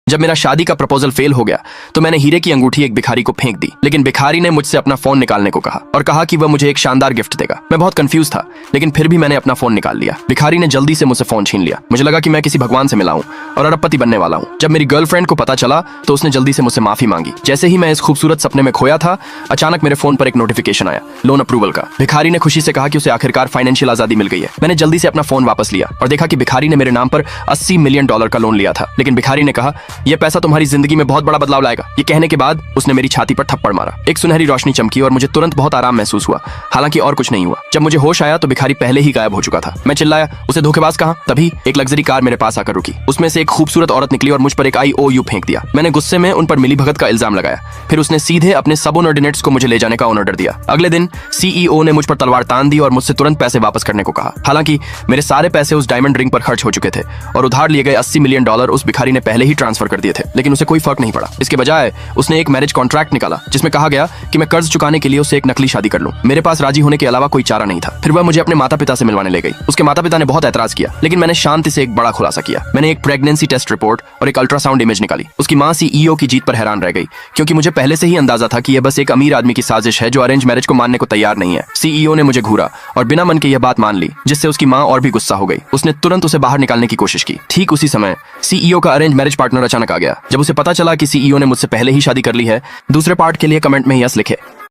जब मेरा शादी का प्रपोजल फेल हो गया तो मैंने हीरे की अंगूठी एक भिखारी को फेंक दी, लेकिन भिखारी ने मुझसे अपना फोन निकालने को कहा और कहा कि वह मुझे एक शानदार गिफ्ट देगा। मैं बहुत कंफ्यूज था, लेकिन फिर भी मैंने अपना फोन निकाल लिया। भिखारी ने जल्दी से मुझसे फोन छीन लिया। मुझे लगा कि मैं किसी भगवान से मिला हूं और अरबपति बनने वाला हूं। जब मेरी गर्लफ्रेंड को पता चला तो उसने जल्दी से मुझसे माफी मांगी। जैसे ही मैं इस खूबसूरत सपने में खोया था, अचानक मेरे फोन पर एक नोटिफिकेशन आया, लोन अप्रूवल का। भिखारी ने खुशी से कहा कि उसे आखिरकार फाइनेंशियल आजादी मिल गई है। मैंने जल्दी से अपना फोन वापस लिया और देखा कि भिखारी ने मेरे नाम पर $80 मिलियन का लोन लिया था। लेकिन भिखारी ने कहा, यह पैसा तुम्हारी जिंदगी में बहुत बड़ा बदलाव लाएगा। ये कहने के बाद उसने मेरी छाती पर थप्पड़ मारा। एक सुनहरी रोशनी चमकी और मुझे तुरंत बहुत आराम महसूस हुआ। हालांकि और कुछ नहीं हुआ। जब मुझे होश आया तो भिखारी पहले ही गायब हो चुका था। मैं चिल्लाया, उसे धोखेबाज कहा। तभी एक लग्जरी कार मेरे पास आकर रुकी। उसमें से एक खूबसूरत औरत निकली और मुझ पर एक IOU फेंक दिया। मैंने गुस्से में उन पर मिलीभगत का इल्जाम लगाया। फिर उसने सीधे अपने सबऑर्डिनेट्स को मुझे ले जाने का ऑर्डर दिया। अगले दिन CEO ने मुझ पर तलवार तान दी और मुझसे तुरंत पैसे वापस करने को कहा। हालांकि मेरे सारे पैसे उस डायमंड रिंग पर खर्च हो चुके थे और उधार लिए गए $80 मिलियन उस भिखारी ने पहले ही ट्रांसफर कर दिए थे, लेकिन उसे कोई फर्क नहीं पड़ा। इसके बजाय उसने एक मैरिज कॉन्ट्रैक्ट निकाला जिसमें कहा गया कि मैं कर्ज चुकाने के लिए उससे एक नकली शादी कर लूं। मेरे पास राजी होने के अलावा कोई चारा नहीं था। फिर वह मुझे अपने माता पिता से मिलवाने ले गई। उसके माता पिता ने बहुत ऐतराज किया, लेकिन मैंने शांति से एक बड़ा खुलासा किया। मैंने एक प्रेगनेंसी टेस्ट रिपोर्ट और एक अल्ट्रासाउंड इमेज निकाली। उसकी मां CEO की जीत पर हैरान रह गई, क्योंकि मुझे पहले से ही अंदाजा था कि यह बस एक अमीर आदमी की साजिश है जो अरेंज मैरिज को मानने को तैयार नहीं है। CEO ने मुझे घूरा और बिना मन के यह बात मान ली, जिससे उसकी मां और भी गुस्सा हो गई। उसने तुरंत उसे बाहर निकालने की कोशिश की। ठीक उसी समय CEO का अरेंज मैरिज पार्टनर अचानक आ गया। जब उसे पता चला कि CEO ने मुझसे पहले ही शादी कर ली है, दूसरे पार्ट के लिए कमेंट में यस लिखे।